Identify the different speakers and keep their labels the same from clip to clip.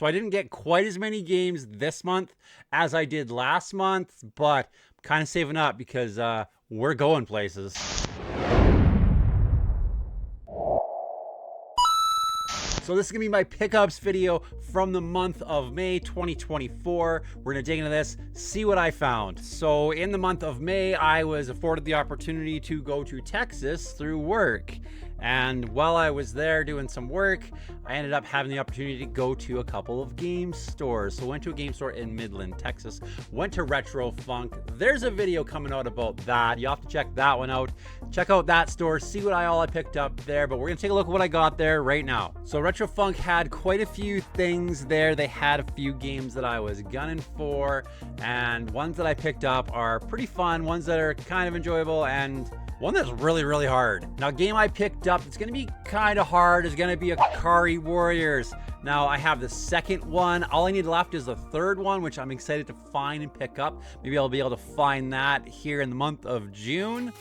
Speaker 1: So I didn't get quite as many games this month as I did last month, but I'm kind of saving up because we're going places. So this is gonna be my pickups video from the month of May 2024. We're gonna dig into this, see what I found. So in the month of May, I was afforded the opportunity to go to Texas through work. And while I was there doing some work, I ended up having the opportunity to go to a couple of game stores. So went to a game store in Midland, Texas, went to Retrofunk. There's a video coming out about that. You have to check that one out. Check out that store, see what I picked up there, but we're gonna take a look at what I got there right now. So Retrofunk had quite a few things there. They had a few games that I was gunning for, and ones that I picked up are pretty fun, ones that are kind of enjoyable, and one that's really, really hard. Now, a game I picked up that's gonna be kind of hard is gonna be Akari Warriors. Now, I have the second one. All I need left is the third one, which I'm excited to find and pick up. Maybe I'll be able to find that here in the month of June.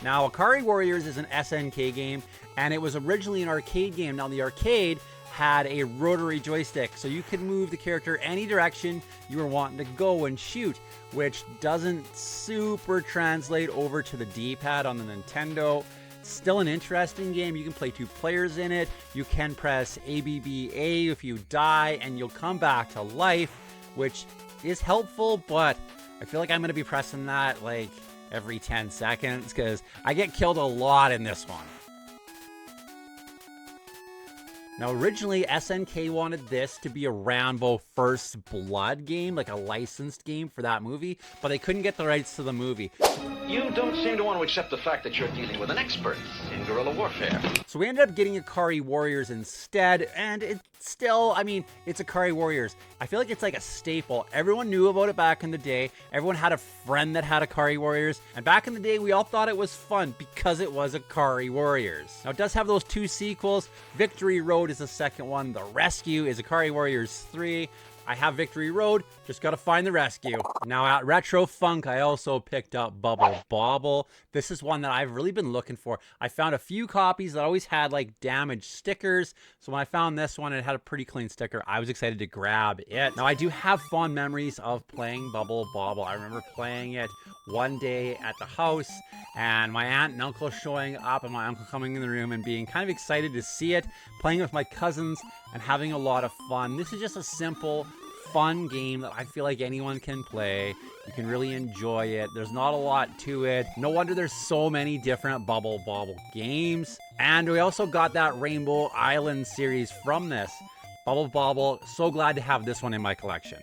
Speaker 1: Now, Akari Warriors is an SNK game, and it was originally an arcade game. Now, the arcade had a rotary joystick, so you could move the character any direction you were wanting to go and shoot, which doesn't super translate over to the D-pad on the Nintendo. Still an interesting game. You can play 2 players in it. You can press ABBA if you die, and you'll come back to life, which is helpful, but I feel like I'm going to be pressing that like every 10 seconds because I get killed a lot in this one. Now, originally, SNK wanted this to be a Rambo First Blood game, like a licensed game for that movie, but they couldn't get the rights to the movie.
Speaker 2: You don't seem to want to accept the fact that you're dealing with an expert in guerrilla warfare.
Speaker 1: So we ended up getting Akari Warriors instead, and it's still, I mean, it's Akari Warriors. I feel like it's like a staple. Everyone knew about it back in the day. Everyone had a friend that had Akari Warriors, and back in the day, we all thought it was fun because it was Akari Warriors. Now, it does have those 2 sequels. Victory Road is the second one. The Rescue is Akari Warriors 3. I have Victory Road, just gotta find the rescue. Now at Retrofunk, I also picked up Bubble Bobble. This is one that I've really been looking for. I found a few copies that always had like damaged stickers. So when I found this one, it had a pretty clean sticker. I was excited to grab it. Now I do have fond memories of playing Bubble Bobble. I remember playing it one day at the house and my aunt and uncle showing up and my uncle coming in the room and being kind of excited to see it, playing with my cousins and having a lot of fun. This is just a simple, fun game that I feel like anyone can play. You can really enjoy it. There's not a lot to it. No wonder there's so many different Bubble Bobble games. And we also got that Rainbow Island series from this. Bubble Bobble, so glad to have this one in my collection.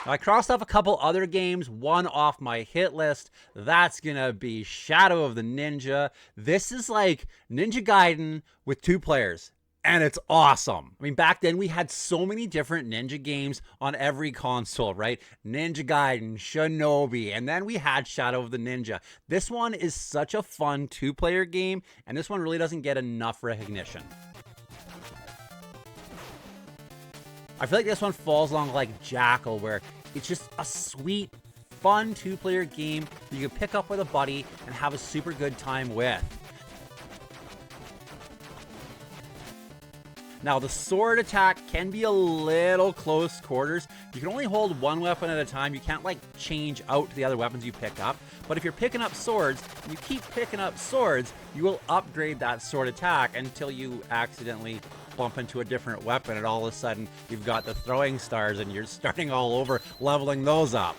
Speaker 1: I crossed off a couple other games, one off my hit list. That's gonna be Shadow of the Ninja. This is like Ninja Gaiden with 2 players. And it's awesome. I mean, back then we had so many different Ninja games on every console, right? Ninja Gaiden, Shinobi, and then we had Shadow of the Ninja. This one is such a fun 2-player game, and this one really doesn't get enough recognition. I feel like this one falls along like Jackal, where it's just a sweet, fun 2-player game that you can pick up with a buddy and have a super good time with. Now, the sword attack can be a little close quarters. You can only hold one weapon at a time. You can't, like, change out to the other weapons you pick up. But if you're picking up swords, and you keep picking up swords, you will upgrade that sword attack until you accidentally bump into a different weapon, and all of a sudden, you've got the throwing stars, and you're starting all over, leveling those up.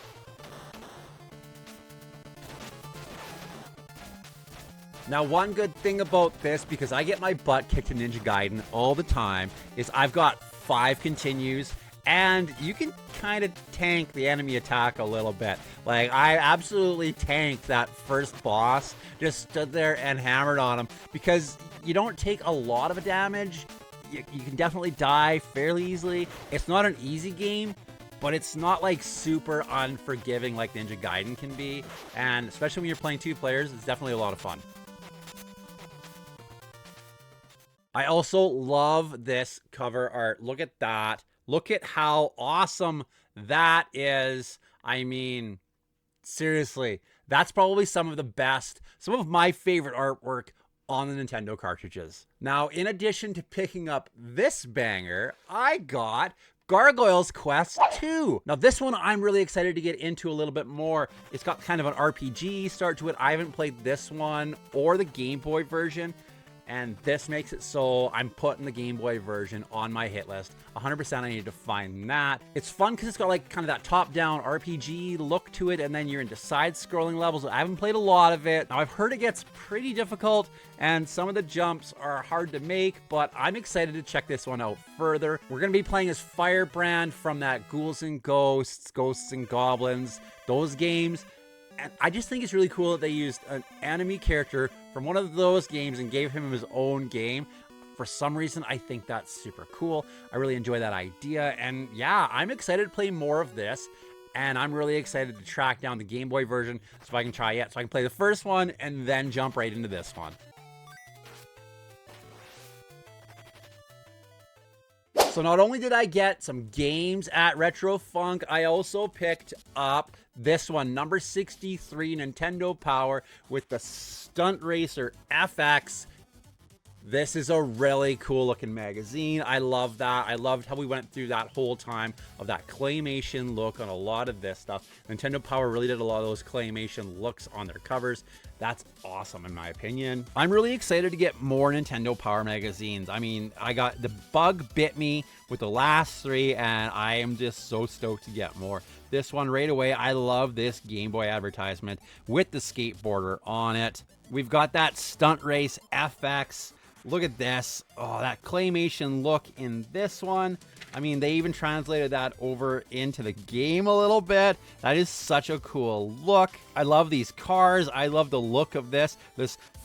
Speaker 1: Now, one good thing about this, because I get my butt kicked in Ninja Gaiden all the time, is I've got 5 continues, and you can kind of tank the enemy attack a little bit. Like, I absolutely tanked that first boss, just stood there and hammered on him, because you don't take a lot of damage. You can definitely die fairly easily. It's not an easy game, but it's not like super unforgiving like Ninja Gaiden can be, and especially when you're playing 2 players, it's definitely a lot of fun. I also love this cover art. Look at that. Look at how awesome that is. I mean, seriously, that's probably some of the best, some of my favorite artwork on the Nintendo cartridges. Now, in addition to picking up this banger, I got Gargoyle's Quest 2. Now, this one I'm really excited to get into a little bit more. It's got kind of an RPG start to it. I haven't played this one or the Game Boy version, and this makes it so I'm putting the Game Boy version on my hit list. 100% I need to find that. It's fun because it's got like kind of that top-down RPG look to it, and then you're into side-scrolling levels. I haven't played a lot of it. Now, I've heard it gets pretty difficult, and some of the jumps are hard to make, but I'm excited to check this one out further. We're going to be playing as Firebrand from that Ghouls and Ghosts, Ghosts and Goblins, those games. And I just think it's really cool that they used an enemy character from one of those games and gave him his own game. For some reason, I think that's super cool. I really enjoy that idea. And yeah, I'm excited to play more of this. And I'm really excited to track down the Game Boy version so I can try it. So I can play the first one and then jump right into this one. So not only did I get some games at Retrofunk, I also picked up this one, number 63 Nintendo Power with the Stunt Racer FX. This is a really cool looking magazine. I love that. I loved how we went through that whole time of that claymation look on a lot of this stuff. Nintendo Power really did a lot of those claymation looks on their covers. That's awesome in my opinion. I'm really excited to get more Nintendo Power magazines. I mean, I got the bug bit me with the last three, and I am just so stoked to get more. This one right away, I love this Game Boy advertisement with the skateboarder on it. We've got that Stunt Race FX. Look at this. Oh, that claymation look in this one. I mean, they even translated that over into the game a little bit. That is such a cool look. I love these cars. I love the look of this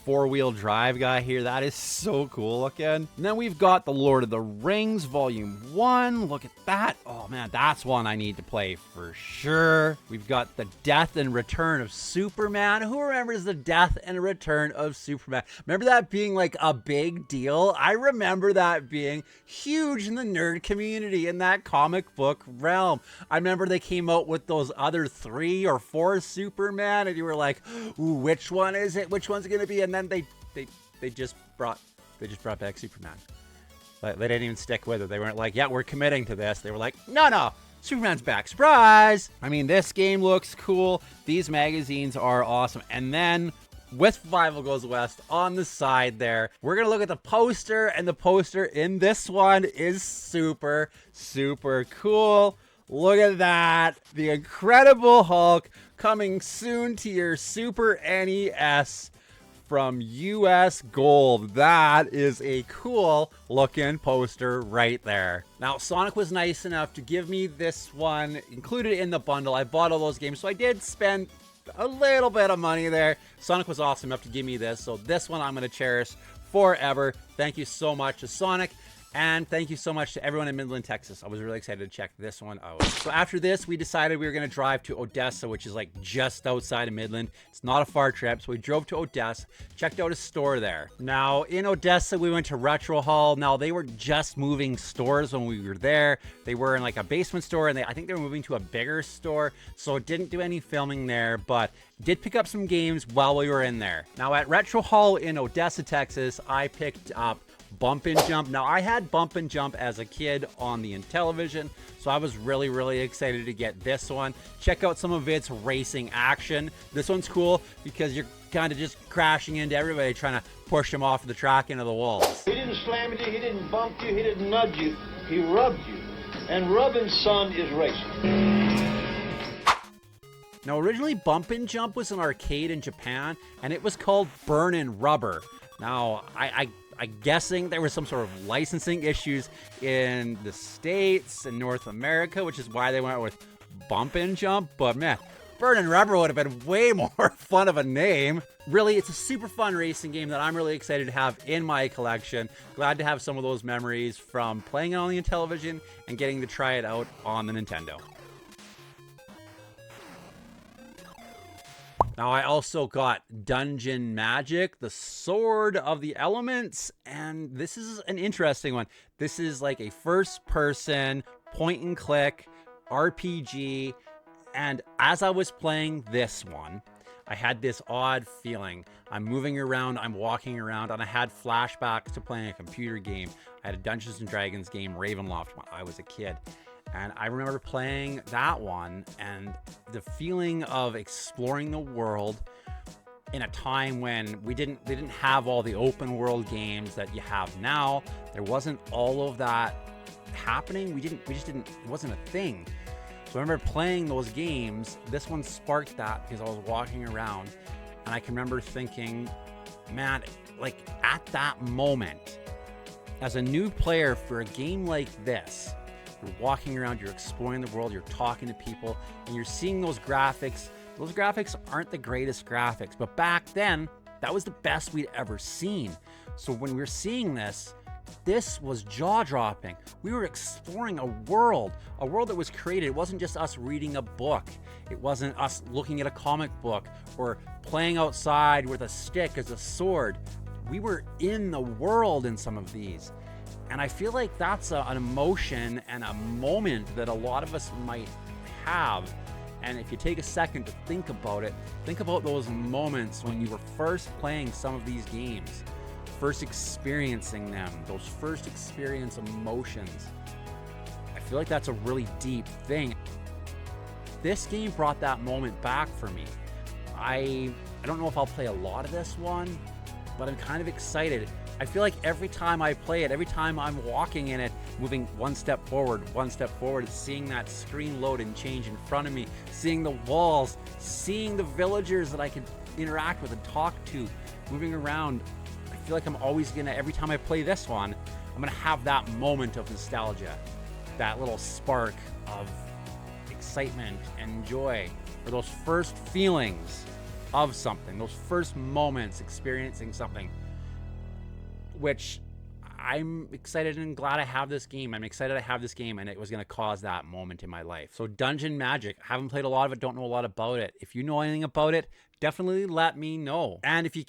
Speaker 1: four-wheel drive guy here. That is so cool looking. And then we've got the Lord of the Rings Volume 1. Look at that. Oh man, that's one I need to play for sure. We've got the Death and Return of Superman. Who remembers the Death and Return of Superman? Remember that being like a big deal? I remember that being huge in the nerd community in that comic book realm. I remember they came out with those other 3 or 4 Superman, and you were like, ooh, which one is it? Which one's gonna be? And then they just brought back Superman. But they didn't even stick with it. They weren't like, yeah, we're committing to this. They were like, no, Superman's back. Surprise! I mean, this game looks cool. These magazines are awesome. And then with Survival Goes West on the side there, we're gonna look at the poster, and the poster in this one is super, super cool. Look at that. The Incredible Hulk coming soon to your Super NES from US Gold. That is a cool looking poster right there. Now, Sonic was nice enough to give me this one included in the bundle. I bought all those games, so I did spend a little bit of money there. Sonic was awesome enough to give me this, so this one I'm going to cherish forever. Thank you so much to Sonic. And thank you so much to everyone in Midland, Texas. I was really excited to check this one out. So after this, we decided we were going to drive to Odessa, which is like just outside of Midland. It's not a far trip. So we drove to Odessa, checked out a store there. Now in Odessa, we went to Retro Hall. Now they were just moving stores when we were there. They were in like a basement store, and I think they were moving to a bigger store. So didn't do any filming there, but did pick up some games while we were in there. Now at Retro Hall in Odessa, Texas, I picked up Bump and Jump. Now I had Bump and Jump as a kid on the Intellivision, so I was really excited to get this one. Check out some of its racing action. This one's cool because you're kind of just crashing into everybody, trying to push them off the track into the walls.
Speaker 3: He didn't slam you, he didn't bump you, he didn't nudge you, he rubbed you. And rubbing, son, is racing.
Speaker 1: Now originally Bump and Jump was an arcade in Japan, and it was called Burnin' Rubber. Now I'm guessing there was some sort of licensing issues in the States and North America, which is why they went with Bump and Jump. But man, Burnin' Rubber would have been way more fun of a name. Really, it's a super fun racing game that I'm really excited to have in my collection. Glad to have some of those memories from playing it on the Intellivision and getting to try it out on the Nintendo. Now, I also got Dungeon Magic, the Sword of the Elements, and this is an interesting one. This is like a first-person, point-and-click RPG, and as I was playing this one, I had this odd feeling. I'm moving around, I'm walking around, and I had flashbacks to playing a computer game. I had a Dungeons and Dragons game, Ravenloft, when I was a kid. And I remember playing that one and the feeling of exploring the world in a time when they didn't have all the open world games that you have now. There wasn't all of that happening. It wasn't a thing. So I remember playing those games. This one sparked that because I was walking around and I can remember thinking, man, like at that moment, as a new player for a game like this, you're walking around, you're exploring the world, you're talking to people, and you're seeing those graphics. Those graphics aren't the greatest graphics, but back then, that was the best we'd ever seen. So when we were seeing this was jaw-dropping. We were exploring a world that was created. It wasn't just us reading a book. It wasn't us looking at a comic book or playing outside with a stick as a sword. We were in the world in some of these. And I feel like that's an emotion and a moment that a lot of us might have. And if you take a second to think about it, think about those moments when you were first playing some of these games, first experiencing them, those first experience emotions. I feel like that's a really deep thing. This game brought that moment back for me. I don't know if I'll play a lot of this one, but I'm kind of excited. I feel like every time I play it, every time I'm walking in it, moving one step forward, seeing that screen load and change in front of me, seeing the walls, seeing the villagers that I could interact with and talk to, moving around. I feel like I'm always every time I play this one, I'm gonna have that moment of nostalgia, that little spark of excitement and joy, or those first feelings of something, those first moments experiencing something, which I'm excited and glad I have this game. I'm excited I have this game, and it was going to cause that moment in my life. So Dungeon Magic, haven't played a lot of it, don't know a lot about it. If you know anything about it, definitely let me know. And if you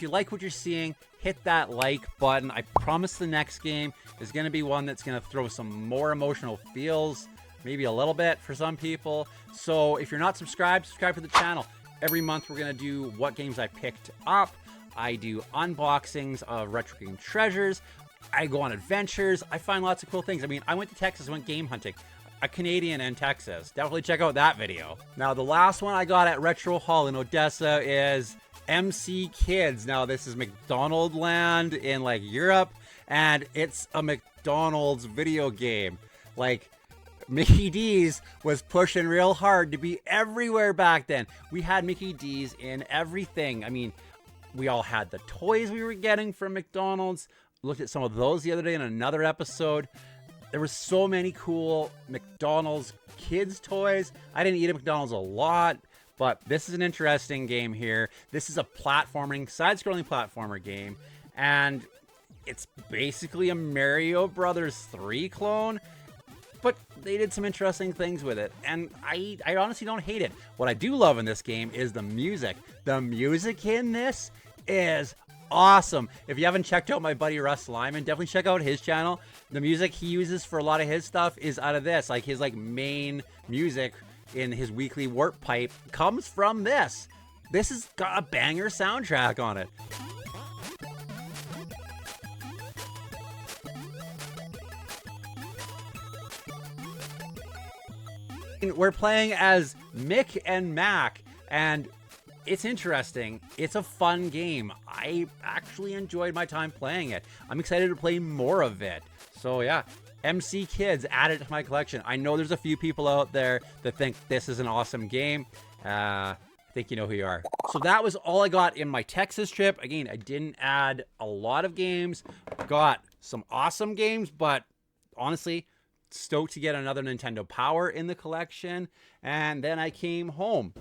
Speaker 1: like what you're seeing, hit that like button. I promise the next game is going to be one that's going to throw some more emotional feels, maybe a little bit for some people. So if you're not subscribed, subscribe to the channel. Every month we're going to do what games I picked up. I do unboxings of retro game treasures. I go on adventures. I find lots of cool things. I mean, I went to Texas, went game hunting. A Canadian in Texas. Definitely check out that video. Now, the last one I got at Retro Hall in Odessa is MC Kids. Now, this is McDonald land in like Europe, and it's a McDonald's video game. Like, Mickey D's was pushing real hard to be everywhere back then. We had Mickey D's in everything. I mean, we all had the toys we were getting from McDonald's. Looked at some of those the other day in another episode. There were so many cool McDonald's kids toys. I didn't eat at McDonald's a lot, but this is an interesting game here. This is a platforming, side-scrolling platformer game, and it's basically a Mario Brothers 3 clone, but they did some interesting things with it, and I honestly don't hate it. What I do love in this game is the music. The music in this is awesome. If you haven't checked out my buddy Russ Lyman, definitely check out his channel. The music he uses for a lot of his stuff is out of this. Like his main music in his weekly Warp Pipe comes from this. This has got a banger soundtrack on it. We're playing as Mick and Mac, and it's interesting. It's a fun game. I actually enjoyed my time playing it. I'm excited to play more of it. So yeah, MC Kids, add it to my collection. I know there's a few people out there that think this is an awesome game. I think you know who you are. So that was all I got in my Texas trip. Again, I didn't add a lot of games. Got some awesome games, but honestly, stoked to get another Nintendo Power in the collection. And then I came home.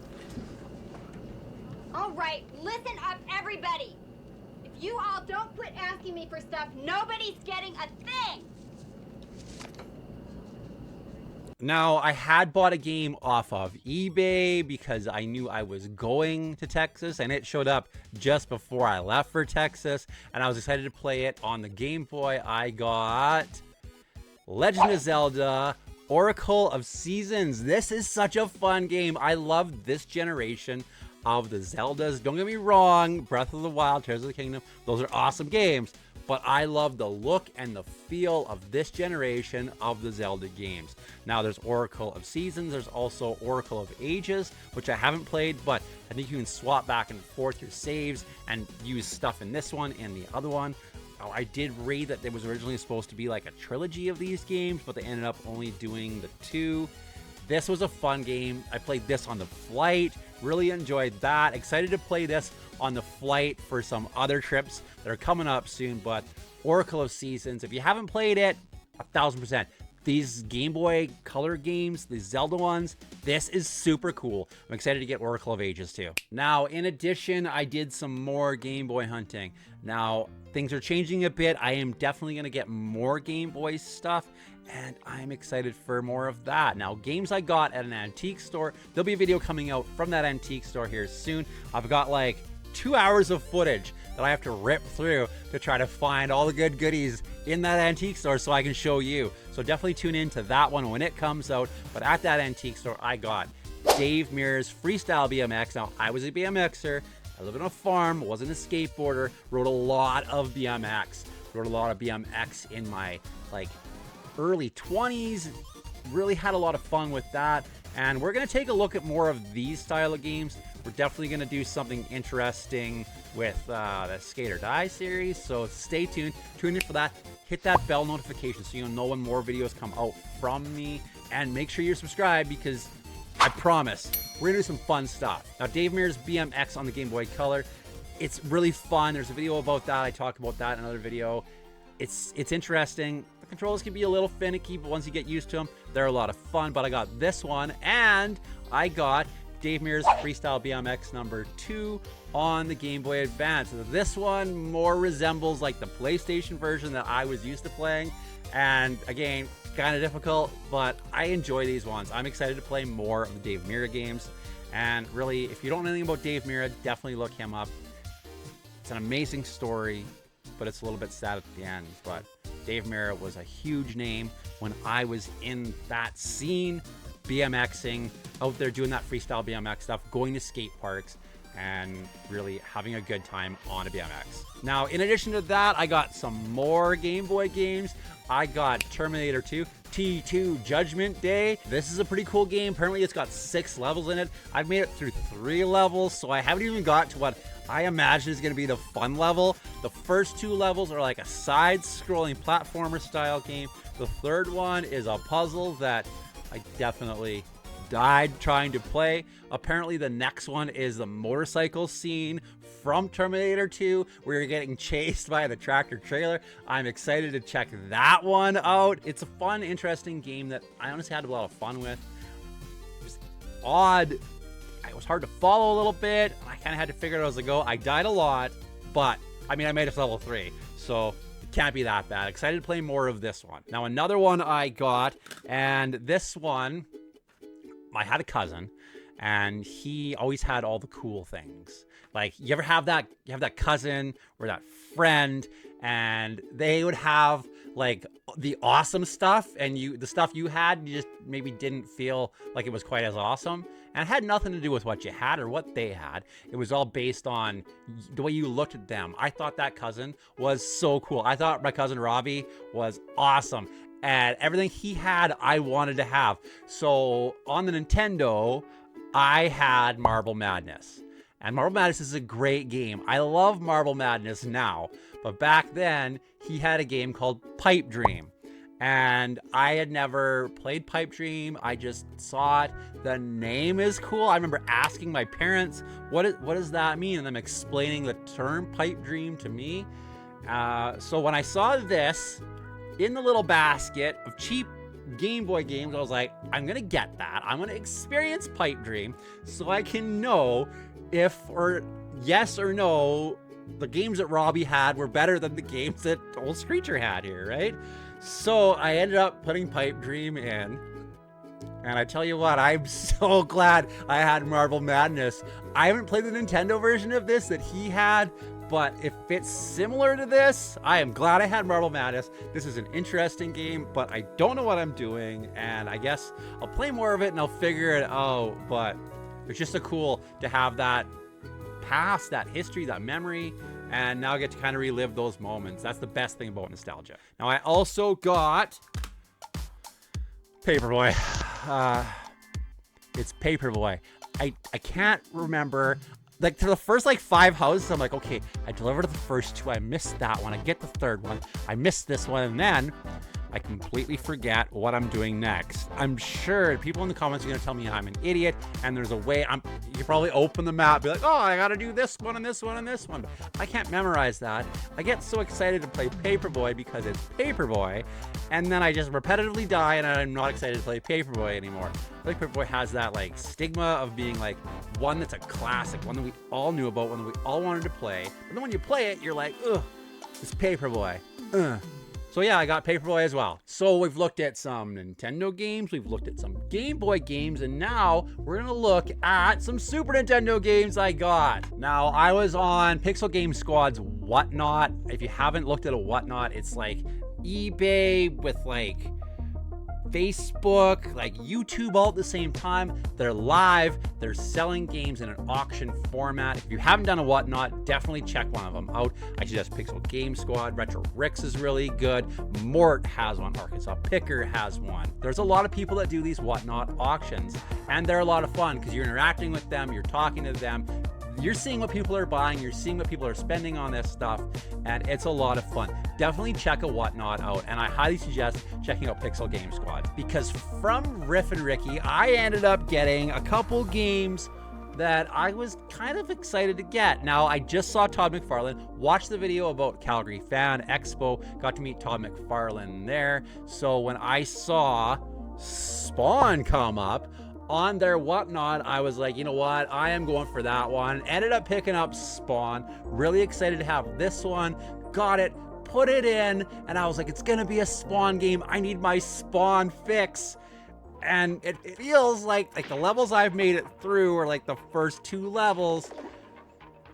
Speaker 4: All right, listen up, everybody. If you all don't quit asking me for stuff, nobody's getting a thing.
Speaker 1: Now, I had bought a game off of eBay because I knew I was going to Texas, and it showed up just before I left for Texas, and I was excited to play it on the Game Boy. I got Legend of Zelda Oracle of Seasons. This is such a fun game. I love this generation of the Zeldas. Don't get me wrong, Breath of the Wild, Tears of the Kingdom, those are awesome games, but I love the look and the feel of this generation of the Zelda games. Now, there's Oracle of Seasons, there's also Oracle of Ages, which I haven't played, but I think you can swap back and forth your saves and use stuff in this one and the other one. I did read that there was originally supposed to be like a trilogy of these games, but they ended up only doing the 2. This was a fun game. I played this on the flight, really enjoyed that. Excited to play this on the flight for some other trips that are coming up soon. But Oracle of Seasons, if you haven't played it, 1000%. These Game Boy Color games, the Zelda ones, this is super cool. I'm excited to get Oracle of Ages too. Now, in addition, I did some more Game Boy hunting. Now, things are changing a bit. I am definitely going to get more Game Boy stuff, and I'm excited for more of that. Now, games I got at an antique store, there'll be a video coming out from that antique store here soon. I've got like 2 hours of footage that I have to rip through to try to find all the good goodies in that antique store so I can show you. So definitely tune in to that one when it comes out. But at that antique store, I got Dave Mirra's Freestyle BMX. Now, I was a BMXer. I live on a farm, wasn't a skateboarder, rode a lot of BMX. Rode a lot of BMX in my like early 20s. Really had a lot of fun with that. And we're going to take a look at more of these style of games. We're definitely going to do something interesting with the Skate or Die series. So stay tuned. Tune in for that. Hit that bell notification so you'll know when more videos come out from me. And make sure you're subscribed because I promise we're going to do some fun stuff. Now, Dave Mirra's BMX on the Game Boy Color. It's really fun. There's a video about that. I talked about that in another video. It's interesting. The controls can be a little finicky, but once you get used to them, they're a lot of fun. But I got this one, and I got Dave Mirra's Freestyle BMX number 2 on the Game Boy Advance. So this one more resembles like the PlayStation version that I was used to playing. And again, kind of difficult, but I enjoy these ones. I'm excited to play more of the Dave Mirra games. And really, if you don't know anything about Dave Mirra, definitely look him up. It's an amazing story, but it's a little bit sad at the end. But Dave Mirra was a huge name when I was in that scene, BMXing, out there doing that freestyle BMX stuff, going to skate parks, and really having a good time on a BMX. Now, in addition to that, I got some more Game Boy games. I got Terminator 2, T2 Judgment Day. This is a pretty cool game. Apparently, it's got 6 levels in it. I've made it through 3 levels, so I haven't even got to what I imagine is going to be the fun level. The first 2 levels are like a side-scrolling platformer style game. The third one is a puzzle that I definitely died trying to play. Apparently, the next one is the motorcycle scene from Terminator 2, where you're getting chased by the tractor trailer. I'm excited to check that one out. It's a fun, interesting game that I honestly had a lot of fun with. It was odd. It was hard to follow a little bit. I kind of had to figure it out as I go. I died a lot, but I mean, I made it to level 3, so it can't be that bad. Excited to play more of this one. Now, another one I got, and this one, I had a cousin, and he always had all the cool things. Like, you ever have that, you have that cousin or that friend, and they would have like the awesome stuff, and the stuff you had, you just maybe didn't feel like it was quite as awesome. And it had nothing to do with what you had or what they had. It was all based on the way you looked at them. I thought that cousin was so cool. I thought my cousin Robbie was awesome. And everything he had, I wanted to have. So on the Nintendo, I had Marble Madness. And Marble Madness is a great game. I love Marble Madness now. But back then, he had a game called Pipe Dream. And I had never played Pipe Dream. I just saw it. The name is cool. I remember asking my parents, what does that mean? And them explaining the term Pipe Dream to me. So when I saw this in the little basket of cheap Game Boy games, I was like, I'm going to get that. I'm going to experience Pipe Dream so I can know if or yes or no the games that Robbie had were better than the games that old Screecher had here, right? So I ended up putting Pipe Dream in, and I tell you what, I'm so glad I had Marble Madness. I haven't played the Nintendo version of this that he had, but if it's similar to this, I am glad I had Marble Madness. This is an interesting game, but I don't know what I'm doing, and I guess I'll play more of it and I'll figure it out, but it's just so cool to have that past, that history, that memory, and now I get to kind of relive those moments. That's the best thing about nostalgia. Now I also got Paperboy. It's Paperboy. I can't remember, like, to the first like 5 houses, I'm like, okay, I delivered the first 2, I missed that one, I get the third one, I missed this one, and then I completely forget what I'm doing next. I'm sure people in the comments are gonna tell me I'm an idiot, and there's a way you probably open the map, be like, oh, I gotta do this one and this one and this one. I can't memorize that. I get so excited to play Paperboy because it's Paperboy, and then I just repetitively die, and I'm not excited to play Paperboy anymore. I think Paperboy has that like stigma of being like one that's a classic, one that we all knew about, one that we all wanted to play. But then when you play it, you're like, ugh, it's Paperboy. Ugh. So yeah, I got Paperboy as well. So we've looked at some Nintendo games, we've looked at some Game Boy games, and now we're gonna look at some Super Nintendo games I got. Now, I was on Pixel Game Squad's Whatnot. If you haven't looked at a Whatnot, it's like eBay with like Facebook, like YouTube all at the same time. They're live, they're selling games in an auction format. If you haven't done a Whatnot, definitely check one of them out. I suggest Pixel Game Squad. Retro Rix is really good. Mort has one. Arkansas Picker has one. There's a lot of people that do these Whatnot auctions, and they're a lot of fun because you're interacting with them, you're talking to them, you're seeing what people are buying, you're seeing what people are spending on this stuff, and it's a lot of fun. Definitely check a Whatnot out, and I highly suggest checking out Pixel Game Squad, because from Riff and Ricky, I ended up getting a couple games that I was kind of excited to get. Now, I just saw Todd McFarlane, watched the video about Calgary Fan Expo, got to meet Todd McFarlane there, so when I saw Spawn come up on their Whatnot, I was like, you know what, I am going for that one. Ended up picking up Spawn. Really excited to have this one. Got it, put it in, and I was like, it's gonna be a Spawn game. I need my Spawn fix. And it feels like the levels I've made it through are like the first 2 levels,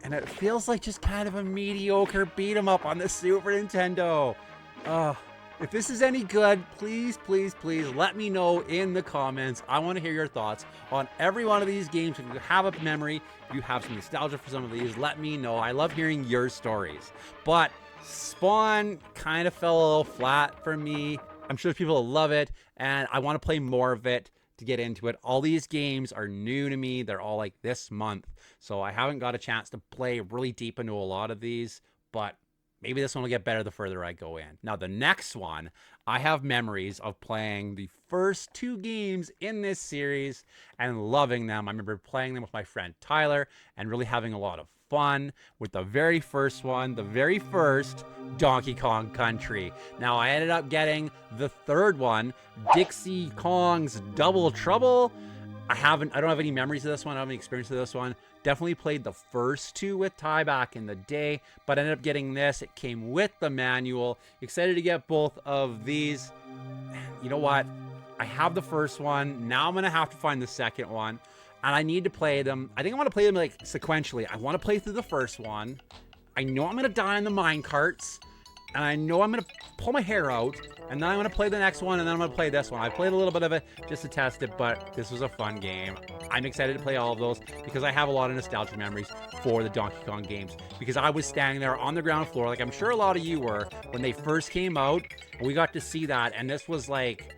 Speaker 1: and it feels like just kind of a mediocre beat 'em up on the Super Nintendo. If this is any good, please, please, please let me know in the comments. I want to hear your thoughts on every one of these games. If you have a memory, if you have some nostalgia for some of these, let me know. I love hearing your stories. But Spawn kind of fell a little flat for me. I'm sure people will love it, and I want to play more of it to get into it. All these games are new to me. They're all like this month, so I haven't got a chance to play really deep into a lot of these, but maybe this one will get better the further I go in. Now, the next one, I have memories of playing the first 2 games in this series and loving them. I remember playing them with my friend Tyler and really having a lot of fun with the very first one, the very first Donkey Kong Country. Now, I ended up getting the third one, Dixie Kong's Double Trouble. I don't have any memories of this one. I don't have any experience of this one. Definitely played the first 2 with Ty back in the day, but ended up getting this. It came with the manual. Excited to get both of these. You know what? I have the first one. Now I'm going to have to find the second one, and I need to play them. I think I want to play them like sequentially. I want to play through the first one. I know I'm going to die in the mine carts, and I know I'm going to pull my hair out, and then I'm going to play the next one, and then I'm going to play this one. I played a little bit of it just to test it, but this was a fun game. I'm excited to play all of those because I have a lot of nostalgic memories for the Donkey Kong games, because I was standing there on the ground floor, like I'm sure a lot of you were, when they first came out. We got to see that, and this was like,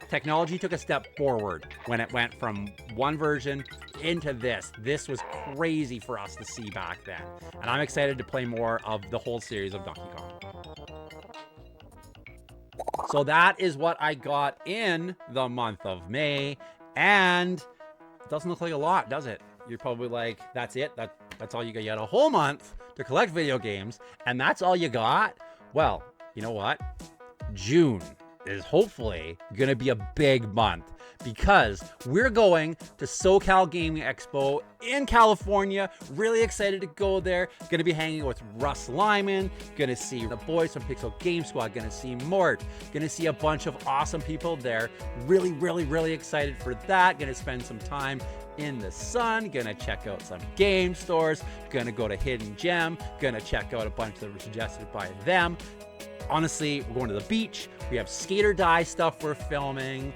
Speaker 1: technology took a step forward when it went from one version into this. This was crazy for us to see back then, and I'm excited to play more of the whole series of Donkey Kong. So that is what I got in the month of May, and it doesn't look like a lot, does it? You're probably like, that's it? That's all you got? You had a whole month to collect video games, and that's all you got? Well, you know what? June is hopefully gonna be a big month, because we're going to SoCal Gaming Expo in California. Really excited to go there. Gonna be hanging with Russ Lyman, gonna see the boys from Pixel Game Squad, gonna see Mort, gonna see a bunch of awesome people there. Really, really, really excited for that. Gonna spend some time in the sun, gonna check out some game stores, gonna go to Hidden Gem, gonna check out a bunch that were suggested by them. Honestly, we're going to the beach. We have Skate or Die stuff we're filming.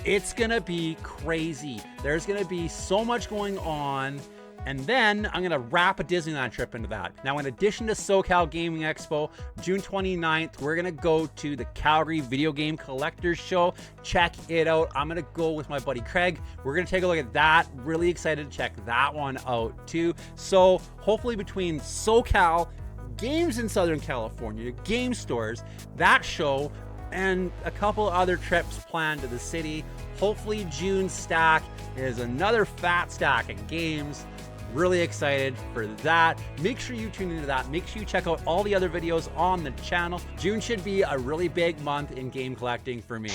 Speaker 1: It's gonna be crazy. There's gonna be so much going on. And then I'm gonna wrap a Disneyland trip into that. Now, in addition to SoCal Gaming Expo, June 29th, we're gonna go to the Calgary Video Game Collectors Show. Check it out. I'm gonna go with my buddy Craig. We're gonna take a look at that. Really excited to check that one out too. So hopefully between SoCal, games in Southern California, game stores, that show, and a couple other trips planned to the city, hopefully June's stack is another fat stack of games. Really excited for that. Make sure you tune into that. Make sure you check out all the other videos on the channel. June should be a really big month in game collecting for me.